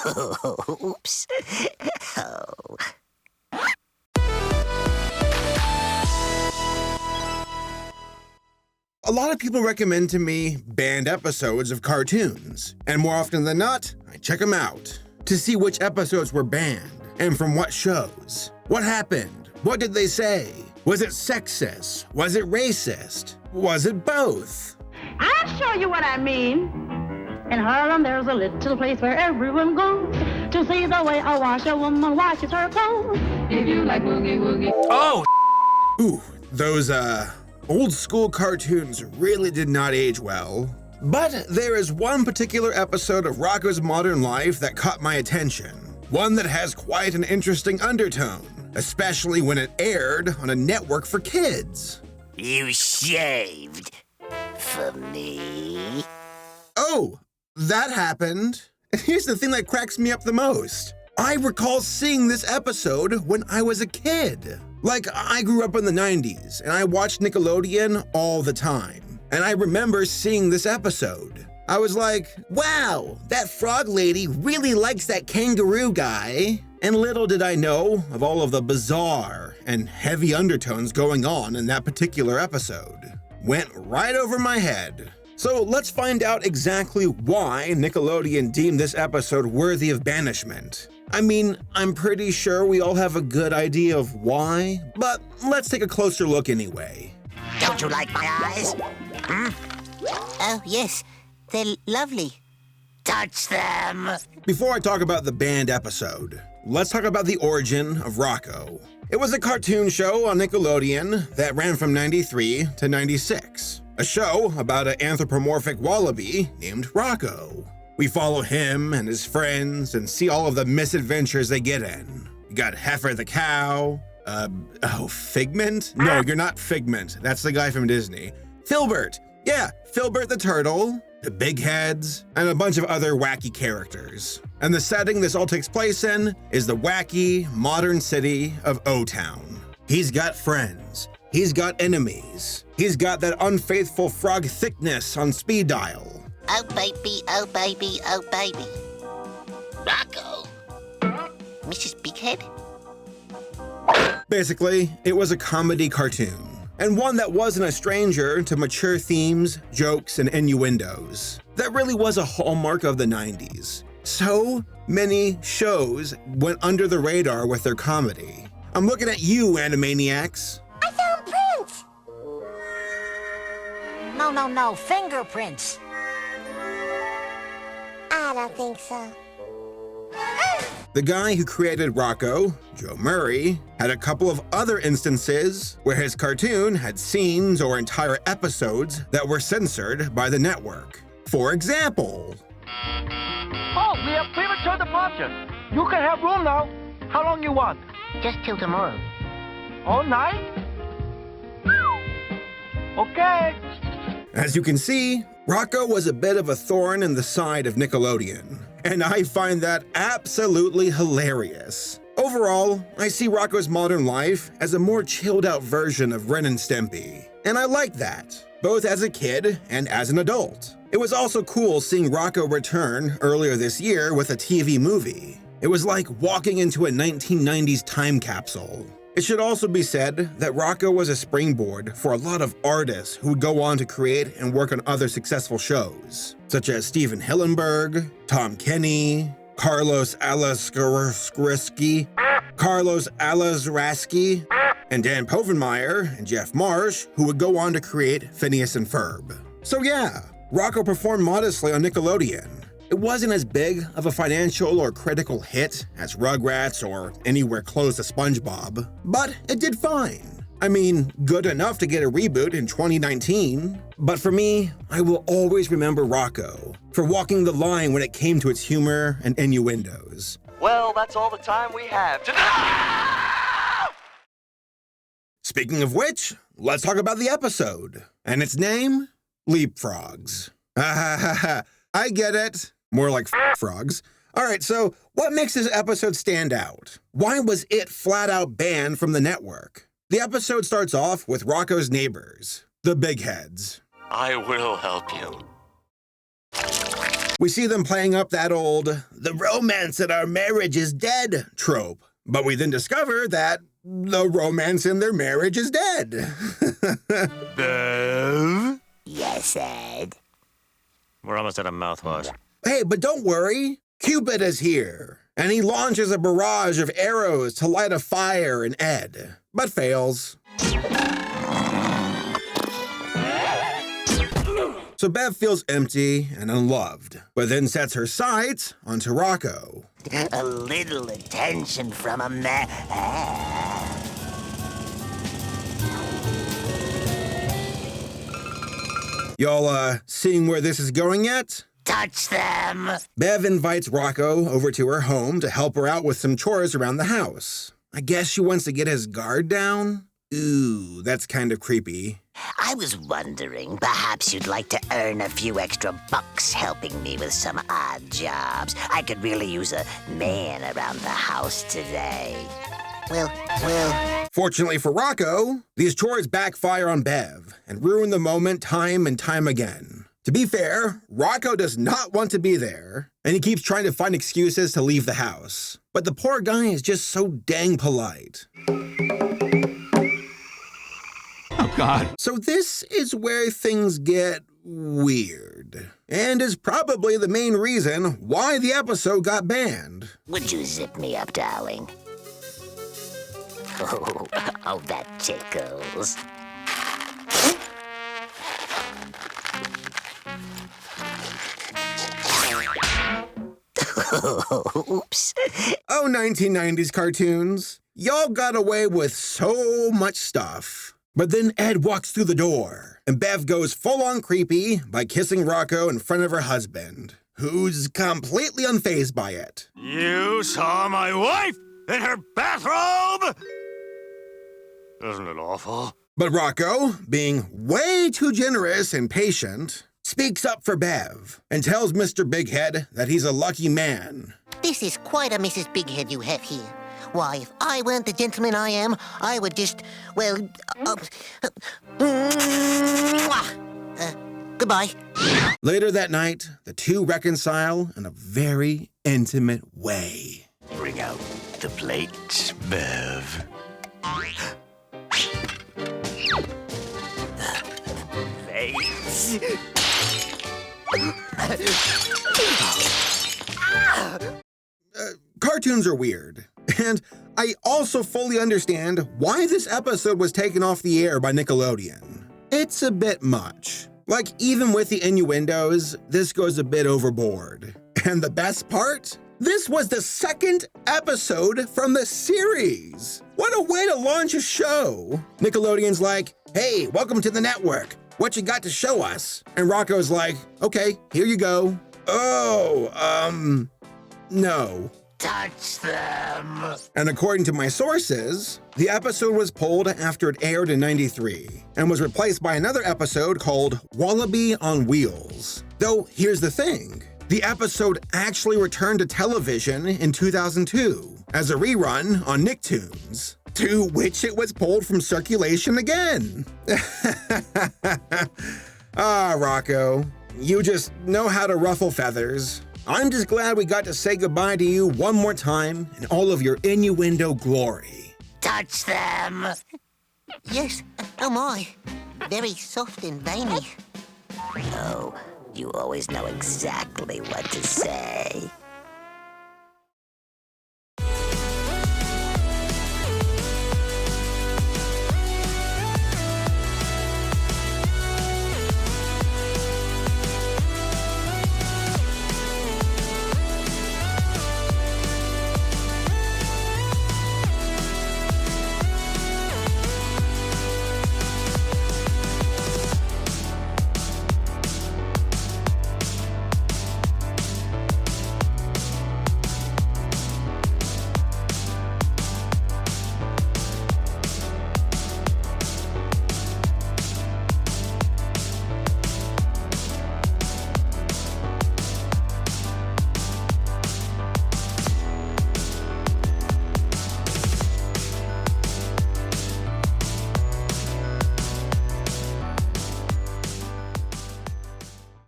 Oops. Oh. A lot of people recommend to me banned episodes of cartoons, and more often than not, I check them out to see which episodes were banned and from what shows. What happened? What did they say? Was it sexist? Was it racist? Was it both? I'll show you what I mean. In Harlem, there's a little place where everyone goes to see the way a washerwoman washes her clothes. If you like boogie woogie. Oh! Ooh, those, old school cartoons really did not age well. But there is one particular episode of Rocko's Modern Life that caught my attention. One that has quite an interesting undertone, especially when it aired on a network for kids. You shaved for me? Oh, that happened. And here's the thing that cracks me up the most. I recall seeing this episode when I was a kid. Like, I grew up in the 90s, and I watched Nickelodeon all the time. And I remember seeing this episode. I was like, wow, that frog lady really likes that kangaroo guy. And little did I know of all of the bizarre and heavy undertones going on in that particular episode. Went right over my head. So let's find out exactly why Nickelodeon deemed this episode worthy of banishment. I mean, I'm pretty sure we all have a good idea of why, but let's take a closer look anyway. Don't you like my eyes? Hmm? Oh, yes. They're lovely. Touch them! Before I talk about the banned episode, let's talk about the origin of Rocko. It was a cartoon show on Nickelodeon that ran from 93 to 96. A show about an anthropomorphic wallaby named Rocko. We follow him and his friends and see all of the misadventures they get in. You got Heifer the cow, Figment? No, you're not Figment. That's the guy from Disney. Filbert. Yeah, Filbert the turtle, the big heads, and a bunch of other wacky characters. And the setting this all takes place in is the wacky, modern city of O-Town. He's got friends. He's got enemies. He's got that unfaithful frog thickness on speed dial. Oh, baby, oh, baby, oh, baby. Rocko? Mrs. Bighead? Basically, it was a comedy cartoon, and one that wasn't a stranger to mature themes, jokes, and innuendos. That really was a hallmark of the 90s. So many shows went under the radar with their comedy. I'm looking at you, Animaniacs. I found prints! No, fingerprints. I don't think so. The guy who created Rocko, Joe Murray, had a couple of other instances where his cartoon had scenes or entire episodes that were censored by the network. For example... Oh, we have premature departure. You can have room now. How long you want? Just till tomorrow. All night? Okay. As you can see, Rocko was a bit of a thorn in the side of Nickelodeon, and I find that absolutely hilarious. Overall, I see Rocko's Modern Life as a more chilled-out version of Ren and Stimpy, and I like that, both as a kid and as an adult. It was also cool seeing Rocko return earlier this year with a TV movie. It was like walking into a 1990s time capsule. It should also be said that Rocko was a springboard for a lot of artists who would go on to create and work on other successful shows, such as Steven Hillenburg, Tom Kenny, Carlos Alazraski, and Dan Povenmire and Jeff Marsh, who would go on to create Phineas and Ferb. So yeah, Rocko performed modestly on Nickelodeon. It wasn't as big of a financial or critical hit as Rugrats or anywhere close to SpongeBob, but it did fine. I mean, good enough to get a reboot in 2019. But for me, I will always remember Rocko for walking the line when it came to its humor and innuendos. Well, that's all the time we have today. Speaking of which, let's talk about the episode. And its name? Leapfrogs. I get it. More like frogs. All right, so what makes this episode stand out? Why was it flat out banned from the network? The episode starts off with Rocko's neighbors, the big heads. I will help you. We see them playing up that old, the romance in our marriage is dead trope. But we then discover that the romance in their marriage is dead. Bev? Yes, Ed? We're almost out of mouthwash. Hey, but don't worry. Cupid is here. And he launches a barrage of arrows to light a fire in Ed, but fails. So Bev feels empty and unloved, but then sets her sights onto Rocko. A little attention from a man. Y'all, seeing where this is going yet? Touch them. Bev invites Rocko over to her home to help her out with some chores around the house. I guess she wants to get his guard down? Ooh, that's kind of creepy. I was wondering, perhaps you'd like to earn a few extra bucks helping me with some odd jobs. I could really use a man around the house today. Well. Fortunately for Rocko, these chores backfire on Bev and ruin the moment time and time again. To be fair, Rocko does not want to be there, and he keeps trying to find excuses to leave the house. But the poor guy is just so dang polite. Oh, God. So this is where things get weird, and is probably the main reason why the episode got banned. Would you zip me up, darling? Oh, that tickles. Oops. Oh, 1990s cartoons. Y'all got away with so much stuff. But then Ed walks through the door, and Bev goes full-on creepy by kissing Rocko in front of her husband, who's completely unfazed by it. You saw my wife in her bathrobe? Isn't it awful? But Rocko, being way too generous and patient, speaks up for Bev and tells Mr. Bighead that he's a lucky man. This is quite a Mrs. Bighead you have here. Why, if I weren't the gentleman I am, I would just, goodbye. Later that night, the two reconcile in a very intimate way. Bring out the plates, Bev. Face. Cartoons are weird, and I also fully understand why this episode was taken off the air by Nickelodeon. It's a bit much. Like, even with the innuendos, this goes a bit overboard. And the best part? This was the second episode from the series. What a way to launch a show. Nickelodeon's like, hey, welcome to the network. What you got to show us? And Rocko's like, okay, here you go. Oh, no. Touch them. And according to my sources, the episode was pulled after it aired in '93 and was replaced by another episode called Wallaby on Wheels. Though, here's the thing. The episode actually returned to television in 2002 as a rerun on Nicktoons, to which it was pulled from circulation again. Ah, Rocko, you just know how to ruffle feathers. I'm just glad we got to say goodbye to you one more time in all of your innuendo glory. Touch them. Yes, oh my. Very soft and veiny. Oh, you always know exactly what to say.